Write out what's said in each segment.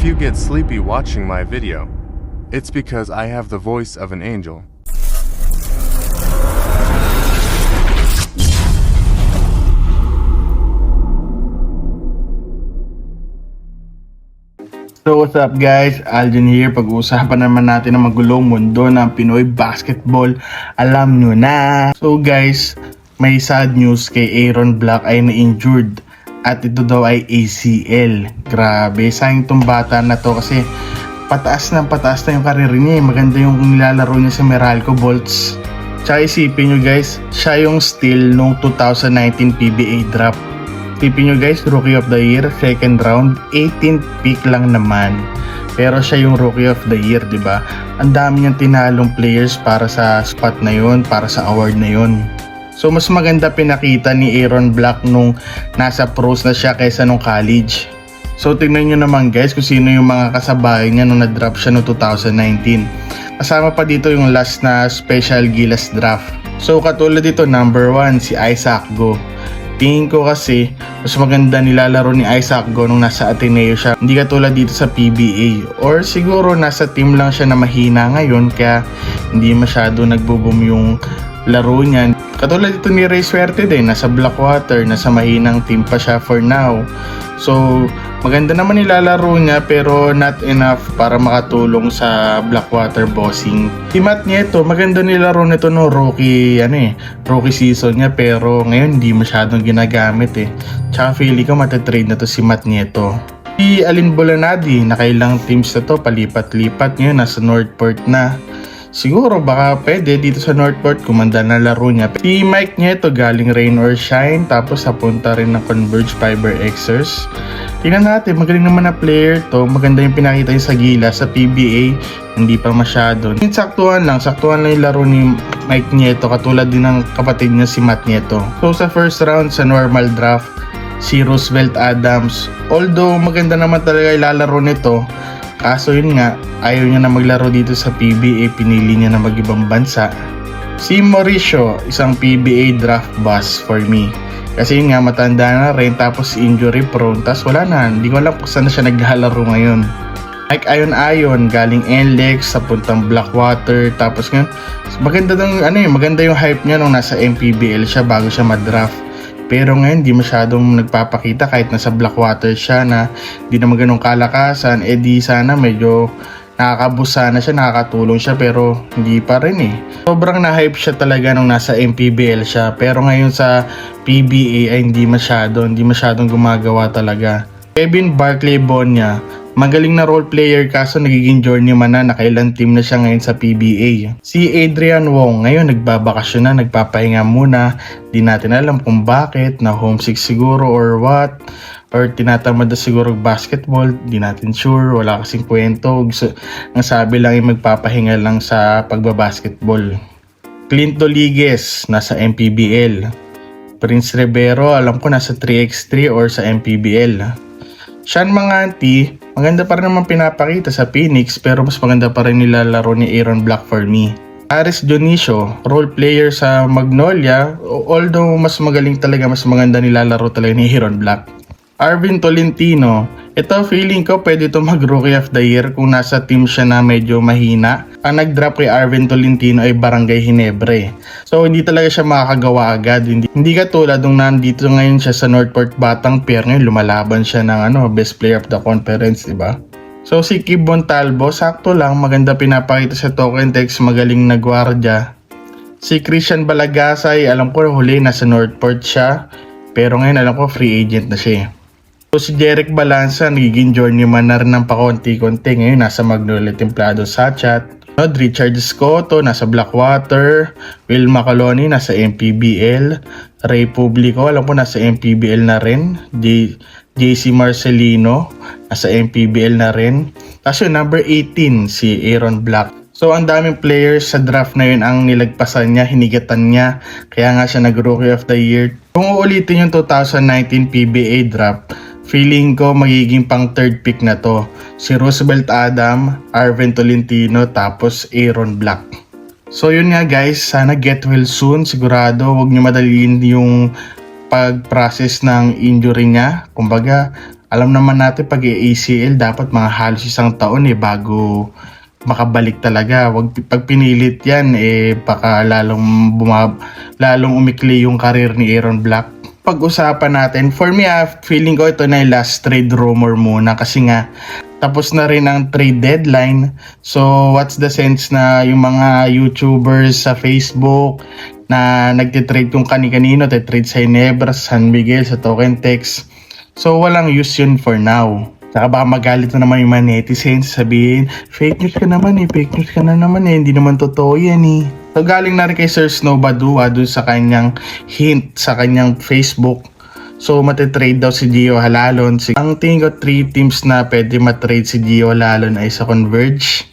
you get sleepy watching my video, it's because I have the voice of an angel. So what's up guys, Aljon here. Pag-uusapan naman natin ang magulong mundo ng Pinoy basketball. Alam nyo na. So guys, may sad news kay Aaron Black ay na-injured. At ito daw ay ACL. Grabe, sayang tong bata na to kasi pataas na yung karir niya. Maganda yung nilalaro niya sa Meralco Bolts. Tsaka isipin nyo guys, siya yung steal nung 2019 PBA draft. Tipin nyo guys, Rookie of the Year, second round, 18th pick lang naman. Pero siya yung Rookie of the Year, di ba? Ang dami niyang tinalong players para sa spot na yon, para sa award na yon. So mas maganda pinakita ni Aaron Black nung nasa pros na siya kaysa nung college. So tingnan nyo naman guys kung sino yung mga kasabay niya nung na-drop siya noong 2019. Kasama pa dito yung last na Special Gilas draft. So katulad dito, number 1, si Isaac Go. Tingin ko kasi mas maganda nilalaro ni Isaac Go nung nasa Ateneo siya. Hindi katulad dito sa PBA. Or siguro nasa team lang siya na mahina ngayon kaya hindi masyado nagbo-boom yung laro niya. Katulad dito ni Ray Suerte din, nasa Blackwater, nasa mahinang team pa siya for now. So maganda naman nilalaro niya pero not enough para makatulong sa Blackwater bossing. Si Matt Nieto, maganda nilaro nito no rookie season niya pero ngayon hindi masyadong ginagamit eh. Tsaka feeling ko matatrade na to si Matt Nieto. Si Alin Bolanadi, nakailang teams na to, palipat-lipat ngayon, nasa Northport na. Siguro baka pwede dito sa Northport kumanda na laro niya. Si Mike Nieto galing Rain or Shine tapos napunta rin ng Converge Fiber Xers. Tingnan natin, magaling naman na player to. Maganda yung pinakita niya sa Gila, sa PBA hindi pa masyado. Saktuhan lang yung laro ni Mike Nieto katulad din ng kapatid niya si Matt Nieto. So sa first round sa normal draft, si Roosevelt Adams. Although maganda naman talaga ilalaro nito, kaso yun nga, ayaw niya na maglaro dito sa PBA, pinili niya na mag-ibang bansa. Si Mauricio, isang PBA draft bust for me. Kasi yun nga, matanda na rin, tapos injury prone, tapos wala na, hindi ko alam kung saan na siya naglalaro ngayon. Like Ayon, galing NLEX, sa puntang Blackwater, tapos ngayon, maganda yung hype niya nung nasa MPBL siya bago siya madraft. Pero ngayon di masyadong nagpapakita kahit nasa Blackwater siya na di naman ganun kalakasan. Di sana medyo nakakabusa na siya, nakakatulong siya pero hindi pa rin eh. Sobrang na-hype siya talaga nung nasa MPBL siya pero ngayon sa PBA ay hindi masyadong gumagawa talaga. Kevin Barclay Bonya, magaling na role player kaso nagiging journeyman na, nakailang team na siya ngayon sa PBA. Si Adrian Wong, ngayon nagbabakasyon na, nagpapahinga muna. Di natin alam kung bakit, na homesick siguro or what. Or tinatamad na siguro basketball, di natin sure, wala kasing kwento. Ang sabi lang ay magpapahinga lang sa pagbabasketball. Clint Doliges, nasa MPBL. Prince Rivero, alam ko nasa 3x3 or sa MPBL. Sean Manganti, maganda pa rin naman pinapakita sa Phoenix pero mas maganda pa rin nilalaro ni Aaron Black for me. Aris Dionisio, role player sa Magnolia, although mas maganda nilalaro talaga ni Aaron Black. Arvin Tolentino, ito feeling ko pwede ito mag-Rookie of the Year kung nasa team siya na medyo mahina. Ang nag-drop kay Arvin Tolentino ay Barangay Hinebre. So hindi talaga siya makakagawa agad. Hindi katulad nung nandito ngayon siya sa Northport Batang Pier, ngayon lumalaban siya ng best player of the conference, diba? So si Kib Montalvo, sakto lang, maganda pinapakita sa Token Text, magaling na gwardiya. Si Christian Balagasay, alam ko huli nasa Northport siya, pero ngayon alam ko free agent na siya. So si Jeric Balanza, nagiging journeyman na rin ng pakonti-konti, ngayon nasa Magnolia Templado Sachat. Richard Scotto, nasa Blackwater. Will Macaloni, nasa MPBL. Ray Publico, alam ko nasa MPBL na rin. JC Marcelino, nasa MPBL na rin. Tapos yung number 18, si Aaron Black. So ang daming players sa draft na yun ang nilagpasan niya, hinigatan niya. Kaya nga siya nag-Rookie of the Year. Kung uulitin yung 2019 PBA draft, feeling ko magiging pang third pick na to. Si Roosevelt Adam, Arvin Tolentino, tapos Aaron Black. So yun nga guys, sana get well soon. Sigurado huwag nyo madaliin yung pag-process ng injury niya. Kumbaga, Alam naman natin pag ACL dapat mga halos isang taon bago makabalik talaga. Pag pinilit yan baka lalong umikli yung career ni Aaron Black. Pag-usapan natin, for me feeling ko ito na yung last trade rumor muna kasi nga tapos na rin ang trade deadline. So what's the sense na yung mga YouTubers sa Facebook na nagtitrade kung kani-kanino, trade sa Ginebra, sa San Miguel, sa Token Text. So walang use yun for now. Saka baka magalit na naman yung mga netizens, sabihin, fake news ka naman fake news ka na naman hindi naman totoo yan So galing na rin kay Sir Snow Badua dun sa kanyang hint sa kanyang Facebook. So matitrade daw si Gio Halalon. Ang tingin ko 3 teams na pwede matrade si Gio Halalon ay sa Converge,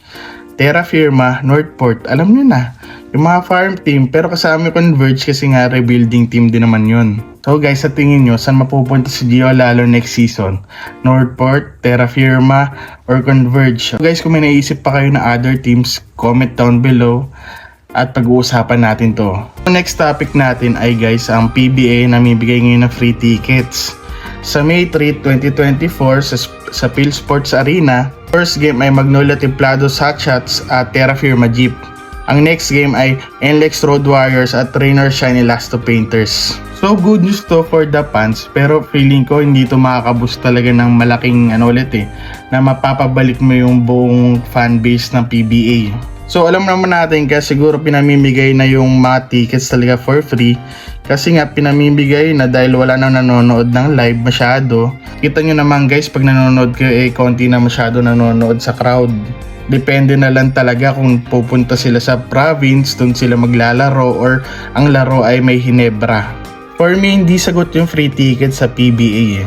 Terra Firma, Northport. Alam nyo na, yung mga farm team, pero kasama yung Converge kasi nga rebuilding team din naman yun. So guys, sa tingin nyo, saan mapupunta si Gio Halalon next season? Northport, Terra Firma, or Converge? So guys, kung may naisip pa kayo na other teams, comment down below at pag-uusapan natin to. Next topic natin ay guys, ang PBA na namibigay ngayon ng free tickets. Sa May 3, 2024 sa PhilSports Arena, first game ay Magnolia Templados Hotshots at Terra Firma Jeep. Ang next game ay NLEX Road Warriors at Trainer Shiny Elasto Painters. So good news to for the fans, pero feeling ko hindi to makakaboost talaga ng malaking na mapapabalik mo yung buong fan base ng PBA. So alam naman natin kasi siguro pinamimigay na yung mga tickets talaga for free kasi nga pinamimigay na dahil wala nang nanonood ng live masyado. Kita nyo naman guys, pag nanonood kayo konti na masyado nanonood sa crowd. Depende na lang talaga kung pupunta sila sa province, doon sila maglalaro or ang laro ay may Ginebra. For me, hindi sagot yung free tickets sa PBA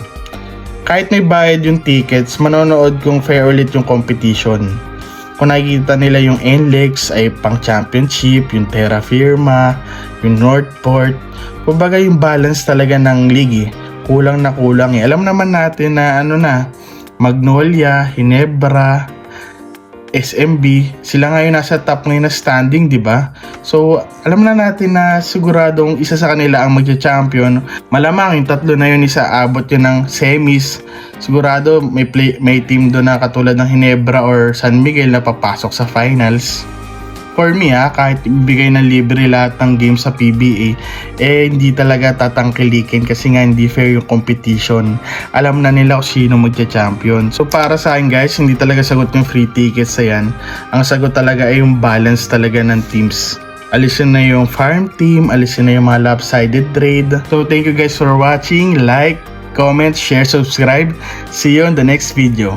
Kahit may bayad yung tickets, manonood kung fair ulit yung competition. Kung nakikita nila yung NLEX ay pang championship, yung Terra Firma, yung Northport, kumbaga yung balance talaga ng league kulang na kulang Alam naman natin na Magnolia, Ginebra, SMB, sila ngayon nasa top ngayon na standing, di ba? So, alam na natin na siguradong isa sa kanila ang magcha-champion. Malamang yung tatlo na yun isa abot yun ng semis. Sigurado may team doon na katulad ng Ginebra or San Miguel na papasok sa finals. For me kahit ibigay ng libre lahat ng games sa PBA, hindi talaga tatangkilikin kasi nga hindi fair yung competition. Alam na nila kung sino magcha-champion. So para sa akin guys, hindi talaga sagot yung free tickets sa yan. Ang sagot talaga ay yung balance talaga ng teams. Alisin na yung farm team, alisin na yung mga lopsided trade. So thank you guys for watching. Like, comment, share, subscribe. See you on the next video.